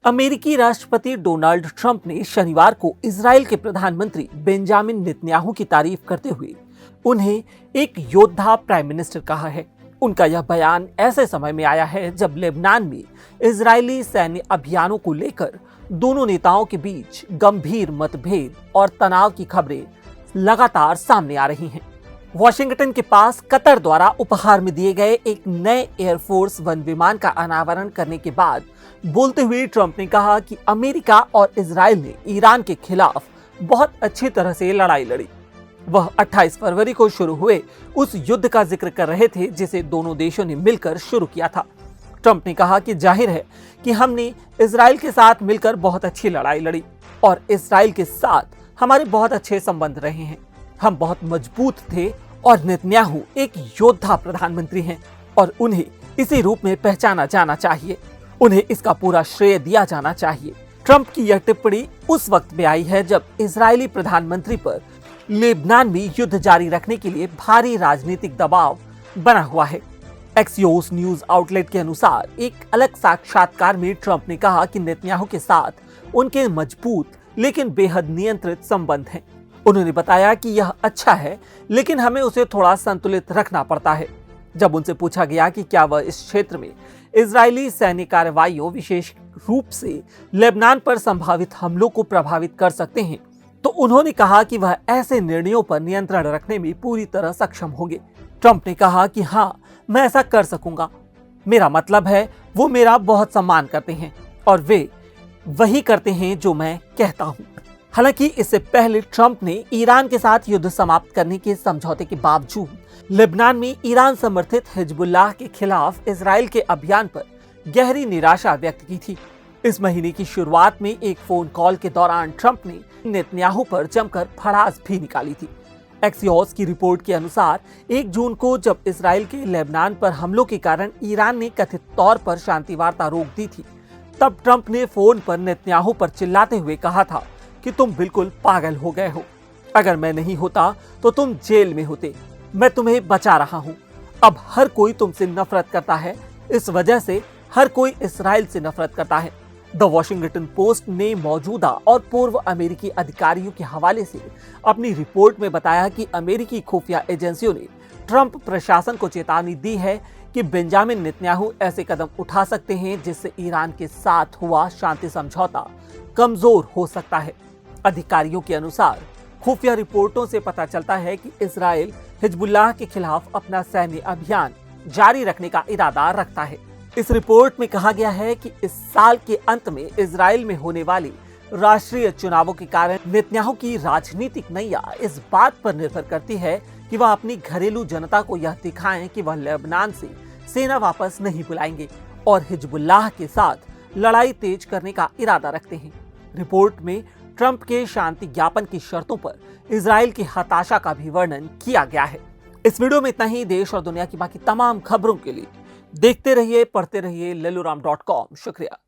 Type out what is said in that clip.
अमेरिकी राष्ट्रपति Donald Trump ने शनिवार को इजराइल के प्रधानमंत्री बेंजामिन नेतन्याहू की तारीफ करते हुए उन्हें एक योद्धा प्राइम मिनिस्टर कहा है। उनका यह बयान ऐसे समय में आया है जब लेबनान में इजरायली सैन्य अभियानों को लेकर दोनों नेताओं के बीच गंभीर मतभेद और तनाव की खबरें लगातार सामने आ रही हैं। वॉशिंगटन के पास कतर द्वारा उपहार में दिए गए एक नए एयरफोर्स वन विमान का अनावरण करने के बाद बोलते हुए ट्रंप ने कहा कि अमेरिका और इजराइल ने ईरान के खिलाफ बहुत अच्छी तरह से लड़ाई लड़ी। वह 28 फरवरी को शुरू हुए उस युद्ध का जिक्र कर रहे थे जिसे दोनों देशों ने मिलकर शुरू किया था। ट्रंप ने कहा कि जाहिर है कि हमने इजराइल के साथ मिलकर बहुत अच्छी लड़ाई लड़ी और इजराइल के साथ हमारे बहुत अच्छे संबंध रहे हैं। हम बहुत मजबूत थे और नेतन्याहू एक योद्धा प्रधानमंत्री हैं और उन्हें इसी रूप में पहचाना जाना चाहिए। उन्हें इसका पूरा श्रेय दिया जाना चाहिए। ट्रंप की यह टिप्पणी उस वक्त में आई है जब इजरायली प्रधानमंत्री पर लेबनान में युद्ध जारी रखने के लिए भारी राजनीतिक दबाव बना हुआ है। एक्सियोस न्यूज आउटलेट के अनुसार एक अलग साक्षात्कार में ट्रंप ने कहा कि नेतन्याहू के साथ उनके मजबूत लेकिन बेहद नियंत्रित संबंध हैं। उन्होंने बताया कि यह अच्छा है लेकिन हमें उसे थोड़ा संतुलित रखना पड़ता है। जब उनसे पूछा गया कि क्या वह इस क्षेत्र में इजरायली सैन्य कार्रवाइयों विशेष रूप से लेबनान पर संभावित हमलों को प्रभावित कर सकते हैं, तो उन्होंने कहा कि वह ऐसे निर्णयों पर नियंत्रण रखने में पूरी तरह सक्षम होंगे। ट्रंप ने कहा कि हाँ, मैं ऐसा कर सकूंगा। मेरा मतलब है वो मेरा बहुत सम्मान करते हैं और वे वही करते हैं जो मैं कहता हूं। हालांकि इससे पहले ट्रंप ने ईरान के साथ युद्ध समाप्त करने के समझौते के बावजूद लेबनान में ईरान समर्थित हिजबुल्लाह के खिलाफ इजराइल के अभियान पर गहरी निराशा व्यक्त की थी। इस महीने की शुरुआत में एक फोन कॉल के दौरान ट्रंप ने नेतन्याहू पर जमकर भड़ास भी निकाली थी। एक्सियोस की रिपोर्ट के अनुसार 1 जून को जब इजराइल के लेबनान पर हमलों के कारण ईरान ने कथित तौर पर शांति वार्ता रोक दी थी, तब ट्रंप ने फोन पर नेतन्याहू पर चिल्लाते हुए कहा था कि तुम बिल्कुल पागल हो गए हो। अगर मैं नहीं होता तो तुम जेल में होते। मैं तुम्हें बचा रहा हूं। अब हर कोई तुमसे नफरत करता है। इस वजह से हर कोई इजराइल से नफरत करता है। द वॉशिंगटन पोस्ट ने मौजूदा और पूर्व अमेरिकी अधिकारियों के हवाले से अपनी रिपोर्ट में बताया कि अमेरिकी खुफिया एजेंसियों ने ट्रंप प्रशासन को चेतावनी दी है कि बेंजामिन नेतन्याहू ऐसे कदम उठा सकते हैं जिससे ईरान के साथ हुआ शांति समझौता कमजोर हो सकता है। अधिकारियों के अनुसार खुफिया रिपोर्टों से पता चलता है कि इजराइल हिजबुल्लाह के खिलाफ अपना सैन्य अभियान जारी रखने का इरादा रखता है। इस रिपोर्ट में कहा गया है कि इस साल के अंत में इजराइल में होने वाली राष्ट्रीय चुनावों के कारण नेतन्याहू की राजनीतिक नैया इस बात पर निर्भर करती है कि वह अपनी घरेलू जनता को यह दिखाएं कि वह लेबनान से सेना वापस नहीं बुलाएंगे और हिजबुल्लाह के साथ लड़ाई तेज करने का इरादा रखते हैं। रिपोर्ट में ट्रंप के शांति ज्ञापन की शर्तों पर इजराइल की हताशा का भी वर्णन किया गया है। इस वीडियो में इतना ही। देश और दुनिया की बाकी तमाम खबरों के लिए देखते रहिए, पढ़ते रहिए leluram.com। शुक्रिया।